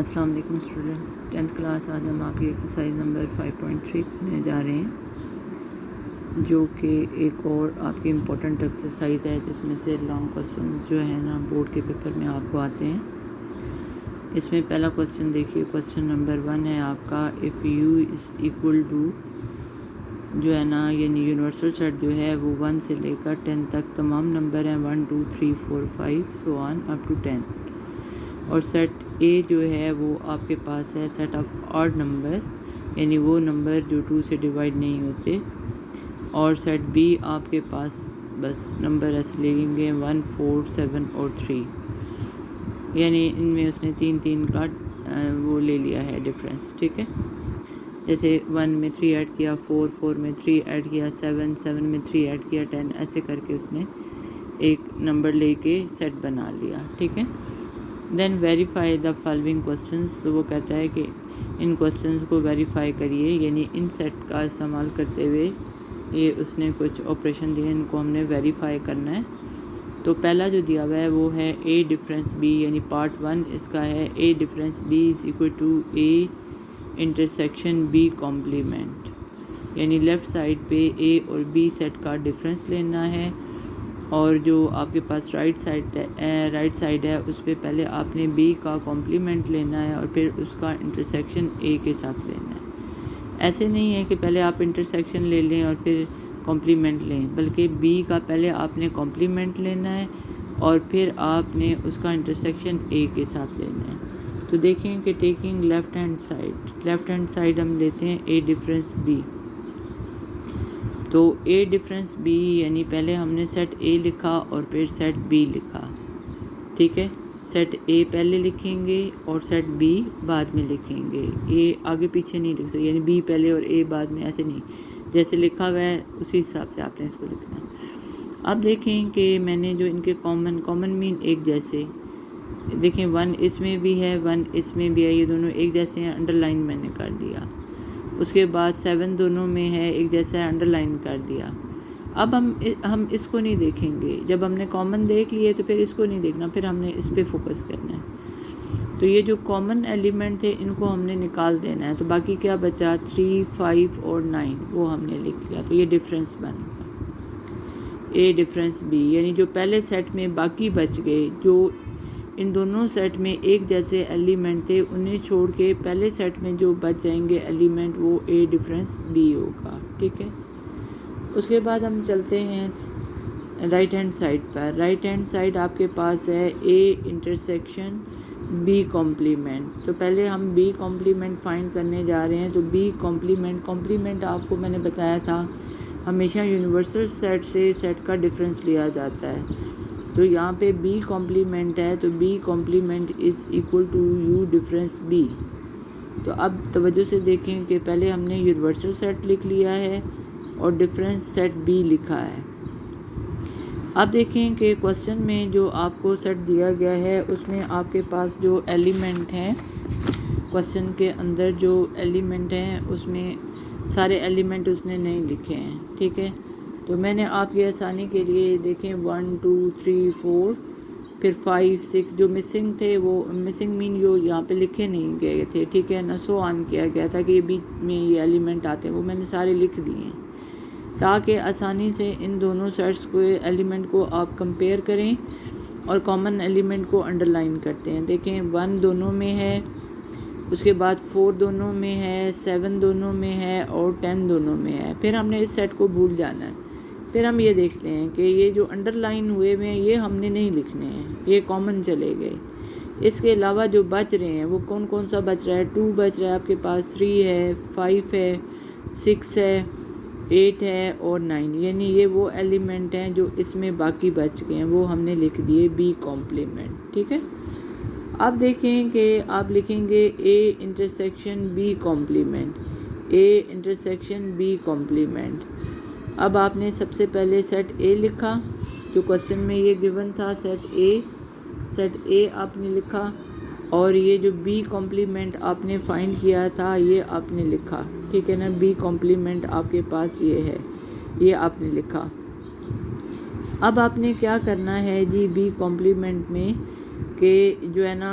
السلام علیکم student, 10th class آج ہم آپ کی ایکسرسائز نمبر 5.3 کرنے جا رہے ہیں، جو کہ ایک اور آپ کی امپورٹنٹ ایکسرسائز ہے جس میں سے لانگ کوسچنز جو ہے نا بورڈ کے پیپر میں آپ کو آتے ہیں۔ اس میں پہلا کوسچن دیکھیے، کوسچن نمبر 1 ہے آپ کا، if U is equal to جو ہے نا، یعنی یونیورسل سیٹ جو ہے وہ 1 سے لے کر 10 تک تمام نمبر ہیں، 1 2 3 4 5 سو آن اپ ٹو 10، اور سیٹ اے جو ہے وہ آپ کے پاس ہے سیٹ آف آڈ نمبر، یعنی وہ نمبر جو 2 سے ڈیوائڈ نہیں ہوتے، اور سیٹ بی آپ کے پاس بس نمبر ایسے لیں گے 1 4 7 اور 3، یعنی ان میں اس نے 3 کا وہ لے لیا ہے ڈفرینس، ٹھیک ہے۔ جیسے 1 میں 3 ایڈ کیا، 4 میں 3 ایڈ کیا، 7 میں 3 ایڈ کیا، 10، ایسے کر کے اس نے ایک نمبر لے کے سیٹ بنا لیا، ٹھیک ہے۔ دین ویریفائی دا فالوئنگ کوسچنس، تو وہ کہتا ہے کہ ان کوسچنس کو ویریفائی کریے، یعنی ان سیٹ کا استعمال کرتے ہوئے یہ اس نے کچھ آپریشن دیے، ان کو ہم نے ویریفائی کرنا ہے۔ تو پہلا جو دیا ہوا ہے وہ ہے اے ڈفرینس بی، یعنی پارٹ 1 اس کا ہے A difference B is equal to A intersection B complement, یعنی لیفٹ سائڈ پہ اے اور بی سیٹ کا ڈفرینس لینا ہے، اور جو آپ کے پاس رائٹ سائڈ ہے اس پہ پہلے آپ نے بی کا کمپلیمنٹ لینا ہے اور پھر اس کا انٹرسیکشن اے کے ساتھ لینا ہے۔ ایسے نہیں ہے کہ پہلے آپ انٹرسیکشن لے لیں اور پھر کمپلیمنٹ لیں، بلکہ بی کا پہلے آپ نے کمپلیمنٹ لینا ہے اور پھر آپ نے اس کا انٹرسیکشن اے کے ساتھ لینا ہے۔ تو دیکھیں کہ ٹیکنگ لیفٹ ہینڈ سائڈ ہم لیتے ہیں اے ڈفرینس بی، تو اے ڈفرینس بی یعنی پہلے ہم نے سیٹ اے لکھا اور پھر سیٹ بی لکھا، ٹھیک ہے۔ سیٹ اے پہلے لکھیں گے اور سیٹ بی بعد میں لکھیں گے، یہ آگے پیچھے نہیں لکھ سکتے، یعنی بی پہلے اور اے بعد میں، ایسے نہیں، جیسے لکھا ہوا ہے اسی حساب سے آپ نے اس کو لکھنا ہے۔ اب دیکھیں کہ میں نے جو ان کے کامن مین ایک جیسے، دیکھیں 1 اس میں بھی ہے 1 اس میں بھی ہے، یہ دونوں ایک جیسے ہیں، انڈر لائن میں نے کر دیا۔ اس کے بعد 7 دونوں میں ہے ایک جیسا ہے، انڈر لائن کر دیا۔ اب ہم اس کو نہیں دیکھیں گے، جب ہم نے کامن دیکھ لیے تو پھر اس کو نہیں دیکھنا، پھر ہم نے اس پہ فوکس کرنا ہے۔ تو یہ جو کامن ایلیمنٹ تھے ان کو ہم نے نکال دینا ہے، تو باقی کیا بچا 3 5 اور 9 وہ ہم نے لکھ لیا، تو یہ ڈفرینس بن گیا اے ڈفرینس بی، یعنی جو پہلے سیٹ میں باقی بچ گئے، جو ان دونوں سیٹ میں ایک جیسے ایلیمنٹ تھے انہیں چھوڑ کے پہلے سیٹ میں جو بچ جائیں گے ایلیمنٹ وہ اے ڈفرینس بی ہوگا، ٹھیک ہے۔ اس کے بعد ہم چلتے ہیں رائٹ ہینڈ سائڈ پر۔ رائٹ ہینڈ سائڈ آپ کے پاس ہے اے انٹرسیکشن بی کمپلیمنٹ، تو پہلے ہم بی کمپلیمنٹ فائنڈ کرنے جا رہے ہیں، تو بی کمپلیمنٹ آپ کو میں نے بتایا تھا ہمیشہ یونیورسل سیٹ سے سیٹ کا ڈفرینس لیا جاتا ہے، تو یہاں پہ بی کمپلیمنٹ ہے، تو B complement is equal to U difference B. تو اب توجہ سے دیکھیں کہ پہلے ہم نے یونیورسل سیٹ لکھ لیا ہے اور ڈفرینس سیٹ بی لکھا ہے۔ اب دیکھیں کہ کوسچن میں جو آپ کو سیٹ دیا گیا ہے اس میں آپ کے پاس جو ایلیمنٹ ہیں، کوسچن کے اندر جو ایلیمنٹ ہیں اس میں سارے ایلیمنٹ اس نے نہیں لکھے ہیں، ٹھیک ہے۔ تو میں نے آپ کی آسانی کے لیے دیکھیں 1 2 3 4 پھر 5 6 جو مسنگ تھے، وہ مسنگ مین جو یہاں پہ لکھے نہیں گئے تھے، ٹھیک ہے نا، سو آن کیا گیا تھا کہ یہ بیچ میں یہ ایلیمنٹ آتے ہیں، وہ میں نے سارے لکھ دیے ہیں تاکہ آسانی سے ان دونوں سیٹس کو ایلیمنٹ کو آپ کمپیئر کریں اور کامن ایلیمنٹ کو انڈر لائن کرتے ہیں۔ دیکھیں 1 دونوں میں ہے، اس کے بعد 4 دونوں میں ہے، 7 دونوں میں ہے اور 10 دونوں میں ہے، پھر ہم نے اس سیٹ کو بھول جانا ہے۔ پھر ہم یہ دیکھتے ہیں کہ یہ جو انڈر لائن ہوئے ہوئے ہیں یہ ہم نے نہیں لکھنے ہیں، یہ کامن چلے گئے۔ اس کے علاوہ جو بچ رہے ہیں وہ کون سا بچ رہا ہے، 2 بچ رہا ہے آپ کے پاس، 3 ہے، 5 ہے، 6 ہے، 8 ہے اور 9، یعنی یہ وہ ایلیمنٹ ہیں جو اس میں باقی بچ گئے ہیں، وہ ہم نے لکھ دیے بی کمپلیمنٹ، ٹھیک ہے۔ اب دیکھیں کہ آپ لکھیں گے اے انٹرسیکشن بی کمپلیمنٹ، اے انٹرسیکشن بی کمپلیمنٹ۔ اب آپ نے سب سے پہلے سیٹ اے لکھا، جو کوسچن میں یہ گیون تھا، سیٹ اے آپ نے لکھا، اور یہ جو بی کمپلیمنٹ آپ نے فائنڈ کیا تھا یہ آپ نے لکھا، ٹھیک ہے نا، بی کمپلیمنٹ آپ کے پاس یہ ہے، یہ آپ نے لکھا۔ اب آپ نے کیا کرنا ہے جی بی کمپلیمنٹ میں، کہ جو ہے نا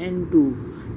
and 2,